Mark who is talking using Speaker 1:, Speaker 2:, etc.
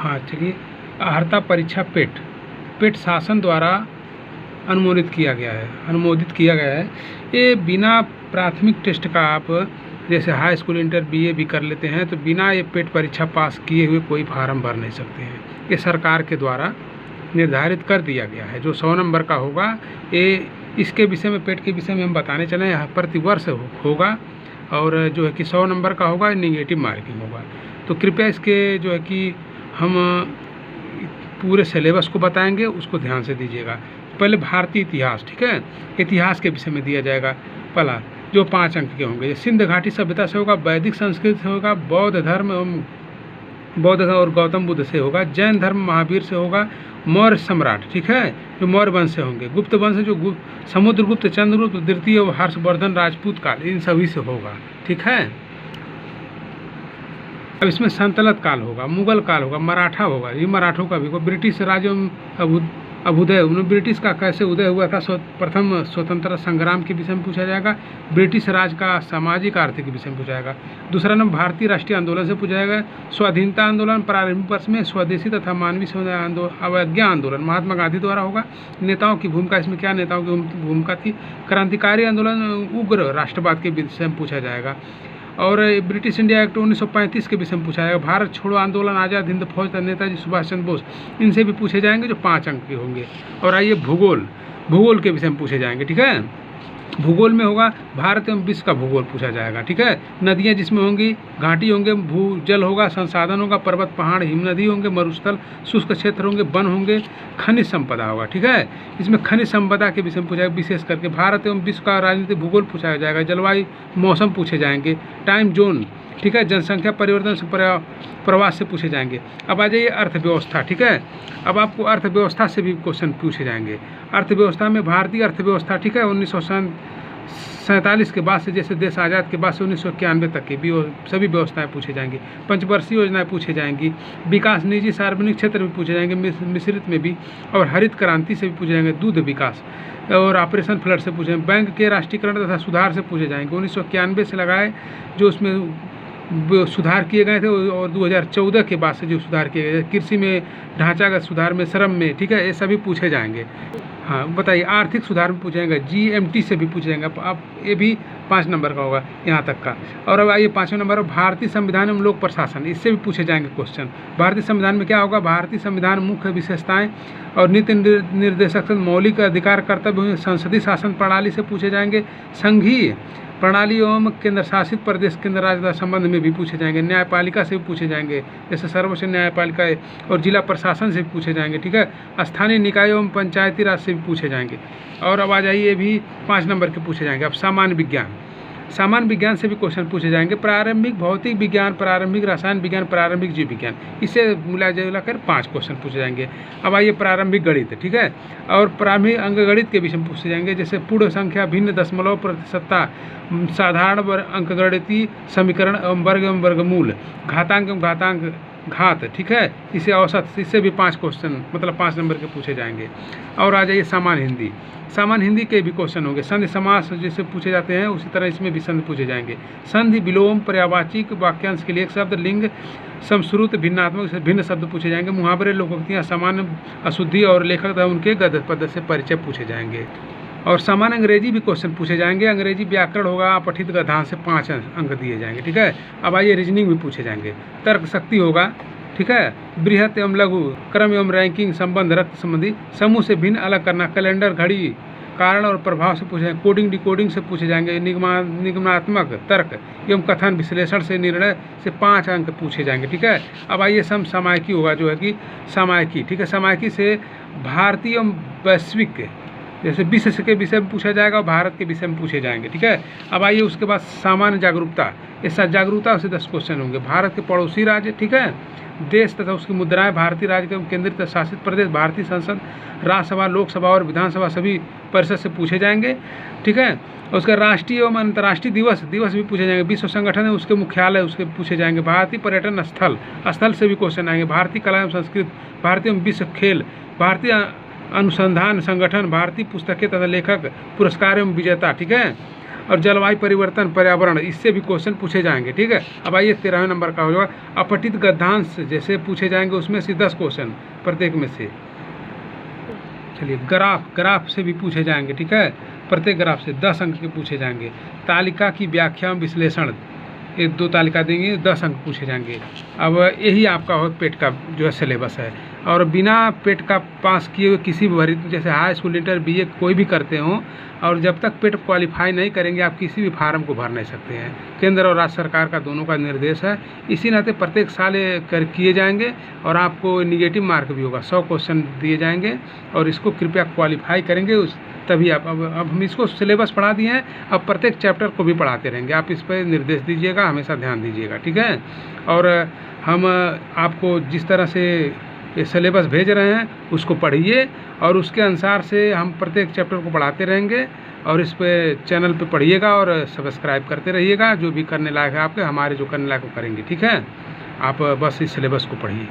Speaker 1: हाँ चलिए, अर्हता परीक्षा पेट पेट शासन द्वारा अनुमोदित किया गया है। ये बिना प्राथमिक टेस्ट का आप जैसे हाई स्कूल, इंटर, बीए भी कर लेते हैं तो बिना ये पेट परीक्षा पास किए हुए कोई फार्म भर नहीं सकते हैं। ये सरकार के द्वारा निर्धारित कर दिया गया है। जो 100 नंबर का होगा, ये इसके विषय में, पेट के विषय में हम बताने चले हैं, प्रतिवर्ष होगा और जो है कि 100 नंबर का होगा, निगेटिव मार्किंग होगा। तो कृपया इसके जो है कि हम पूरे सिलेबस को बताएंगे, उसको ध्यान से दीजिएगा। पहले भारतीय इतिहास, ठीक है, इतिहास के विषय में दिया जाएगा। पहला जो 5 अंक के होंगे, सिंध घाटी सभ्यता से होगा, वैदिक संस्कृत से होगा, बौद्ध धर्म और गौतम बुद्ध से होगा, जैन धर्म महावीर से होगा, मौर्य सम्राट, ठीक है, जो मौर्य वंश से होंगे, गुप्त वंश जो समुद्रगुप्त, चंद्रगुप्त द्वितीय, हर्षवर्धन, राजपूत काल, इन सभी से होगा, ठीक है। अब इसमें संतलत काल होगा, मुगल काल होगा, मराठा होगा, ये मराठों का भी होगा, ब्रिटिश राज्य अभ्युदय, ब्रिटिश का कैसे उदय हुआ था, प्रथम स्वतंत्रता संग्राम के विषय में पूछा जाएगा, ब्रिटिश राज का सामाजिक आर्थिक विषय में पूछा जाएगा। दूसरा नंबर भारतीय राष्ट्रीय आंदोलन से पूछा जाएगा, स्वाधीनता आंदोलन प्रारंभिक वर्ष में, स्वदेशी तथा मानवीय समुदाय अवज्ञा आंदोलन महात्मा गांधी द्वारा होगा, नेताओं की भूमिका, इसमें क्या नेताओं की भूमिका थी, क्रांतिकारी आंदोलन, उग्र राष्ट्रवाद के विषय में पूछा जाएगा, और ब्रिटिश इंडिया एक्ट 1935 के विषय में पूछा जाएगा, भारत छोड़ो आंदोलन, आज़ाद हिंद फौज, नेताजी सुभाष चंद्र बोस, इनसे भी पूछे जाएंगे जो 5 अंक के होंगे। और आइए भूगोल के विषय में पूछे जाएंगे, ठीक है। भूगोल में होगा भारत एवं विश्व का भूगोल पूछा जाएगा, ठीक है। नदियाँ जिसमें होंगी, घाटी होंगे, भूजल होगा, संसाधन होगा, पर्वत पहाड़ हिमनदी होंगे, मरुस्थल, शुष्क क्षेत्र होंगे, वन होंगे, खनिज संपदा होगा, ठीक है। इसमें खनिज संपदा के विषय में पूछा जाएगा, विशेष करके भारत एवं विश्व का राजनीतिक भूगोल पूछा जाएगा, जलवायु मौसम पूछे जाएंगे, टाइम जोन, ठीक है, जनसंख्या परिवर्तन से प्रवास से पूछे जाएंगे। अब आ जाइए अर्थव्यवस्था, ठीक है। अब आपको अर्थव्यवस्था से भी क्वेश्चन पूछे जाएंगे। अर्थव्यवस्था में भारतीय अर्थव्यवस्था, ठीक है, 1947 के बाद से, जैसे देश आज़ाद के बाद से 1991 तक की भी सभी व्यवस्थाएं पूछे जाएंगी। पंचवर्षीय योजनाएं पूछे जाएंगी, विकास निजी सार्वजनिक क्षेत्र में पूछे जाएंगे, मिश्रित में भी, और हरित क्रांति से भी पूछे जाएंगे, दूध विकास और ऑपरेशन फ्लड से पूछे, बैंक के राष्ट्रीयकरण तथा सुधार से पूछे जाएंगे। 1991 से लगाए जो उसमें सुधार किए गए थे, और 2014 के बाद से जो सुधार किए गए, कृषि में ढांचागत सुधार में, श्रम में, ठीक है, ये सभी पूछे जाएंगे। हाँ बताइए, आर्थिक सुधार में पूछे जाएंगे, GMT से भी पूछे जाएंगे। अब ये भी 5 नंबर का होगा यहाँ तक का। और अब आइए 5वें नंबर, भारतीय संविधान एवं लोक प्रशासन, इससे भी पूछे जाएंगे क्वेश्चन। भारतीय संविधान में क्या होगा, भारतीय संविधान मुख्य विशेषताएं और नीति निर्देशक, मौलिक अधिकार, कर्तव्य, संसदीय शासन प्रणाली से पूछे जाएंगे। संघीय प्रणाली एवं केंद्र शासित प्रदेश, केंद्र राज्य संबंध में भी पूछे जाएंगे। न्यायपालिका से भी पूछे जाएंगे, जैसे सर्वोच्च न्यायपालिका और जिला प्रशासन से भी पूछे जाएंगे, ठीक है। स्थानीय निकाय एवं पंचायती राज से भी पूछे जाएंगे। और अब आ जाइए, भी 5 नंबर के पूछे जाएंगे। अब सामान्य विज्ञान से भी क्वेश्चन पूछे जाएंगे। प्रारंभिक भौतिक विज्ञान, प्रारंभिक रसायन विज्ञान, प्रारंभिक जीव विज्ञान, इससे मिला जुलाकर 5 क्वेश्चन पूछे जाएंगे। अब आइए प्रारंभिक गणित, ठीक है, और प्रारंभिक अंकगणित के विषय में पूछे जाएंगे, जैसे पूर्ण संख्या, भिन्न दशमलव, प्रतिशतता, साधारण अंकगणितीय समीकरण एवं वर्गमूल, घातांक एवं घात, ठीक है, इसे औसत, इससे भी 5 क्वेश्चन, मतलब 5 नंबर के पूछे जाएंगे। और आ जाइए सामान्य हिंदी के भी क्वेश्चन होंगे। संधि समास जैसे पूछे जाते हैं, उसी तरह इसमें भी संधि पूछे जाएंगे। संधि, विलोम, पर्यायवाची वाक्यांश के लिए एक शब्द, लिंग, समश्रुत, भिन्नात्मक से भिन्न शब्द पूछे जाएंगे। मुहावरे, लोकोक्तियाँ, सामान्य अशुद्धि और लेखक तथा उनके गद्य पद से परिचय पूछे जाएंगे। और सामान्य अंग्रेजी भी क्वेश्चन पूछे जाएंगे। अंग्रेजी व्याकरण होगा, पठित गद्यांश से 5 अंक दिए जाएंगे, ठीक है। अब आइए रीजनिंग भी पूछे जाएंगे। तर्क शक्ति होगा, ठीक है। बृहत एवं लघु, क्रम एवं रैंकिंग, संबंध, रक्त संबंधी, समूह से भिन्न अलग करना, कैलेंडर, घड़ी, कारण और प्रभाव से पूछे जाएंगे। कोडिंग डिकोडिंग से पूछे जाएंगे। निगमनात्मक तर्क एवं कथन विश्लेषण से, निर्णय से 5 अंक पूछे जाएंगे, ठीक है। अब आइए समसामयिकी होगा, जो है कि सामयिकी, ठीक है। सामयिकी से भारतीय एवं वैश्विक, जैसे विश्व के विषय में पूछा जाएगा और भारत के विषय में पूछे जाएंगे, ठीक है। अब आइए उसके बाद सामान्य जागरूकता, इस जागरूकता से 10 क्वेश्चन होंगे। भारत के पड़ोसी राज्य, ठीक है, देश तथा उसकी मुद्राएं, भारतीय राज्य के केंद्रित शासित प्रदेश, भारतीय संसद, राज्यसभा, लोकसभा और विधानसभा सभी परिषद से पूछे जाएंगे, ठीक है। उसका राष्ट्रीय एवं अंतर्राष्ट्रीय दिवस भी पूछे जाएंगे। विश्व संगठन है उसके मुख्यालय, उसके पूछे जाएंगे। भारतीय पर्यटन स्थल से भी क्वेश्चन आएंगे। भारतीय कला एवं संस्कृति, भारतीय विश्व खेल, भारतीय अनुसंधान संगठन, भारतीय पुस्तकें तथा लेखक पुरस्कार एवं विजेता, ठीक है। और जलवायु परिवर्तन, पर्यावरण, इससे भी क्वेश्चन पूछे जाएंगे। ठीक है, अब आइए 13वें नंबर का होगा अपठित गद्यांश, जैसे पूछे जाएंगे उसमें से 10 क्वेश्चन प्रत्येक में से। चलिए ग्राफ से भी पूछे जाएंगे। ठीक है, प्रत्येक ग्राफ से 10 अंक के पूछे जाएंगे। तालिका की व्याख्या विश्लेषण, ये 2 तालिका देंगे, 10 अंक पूछे जाएंगे। अब यही आपका हो पेट का जो है सिलेबस है। और बिना पेट का पास किए हुए किसी भी भर्ती, जैसे हाई स्कूल, इंटर, बीए कोई भी करते हों, और जब तक पेट क्वालिफाई नहीं करेंगे आप किसी भी फार्म को भर नहीं सकते हैं। केंद्र और राज्य सरकार का दोनों का निर्देश है। इसी नाते प्रत्येक साल ये किए जाएंगे और आपको निगेटिव मार्क भी होगा, 100 क्वेश्चन दिए जाएंगे और इसको कृपया क्वालिफाई करेंगे तभी आप। अब हम इसको सिलेबस पढ़ा दिए हैं, अब प्रत्येक चैप्टर को भी पढ़ाते रहेंगे। आप इस पर निर्देश दीजिएगा, हमेशा ध्यान दीजिएगा। ठीक है, और हम आपको जिस तरह से ये सिलेबस भेज रहे हैं उसको पढ़िए और उसके अनुसार से हम प्रत्येक चैप्टर को पढ़ाते रहेंगे। और इस पे चैनल पे पढ़िएगा और सब्सक्राइब करते रहिएगा। जो भी करने लायक है आपके, हमारे जो करने लायक वो करेंगे। ठीक है, आप बस इस सिलेबस को पढ़िए।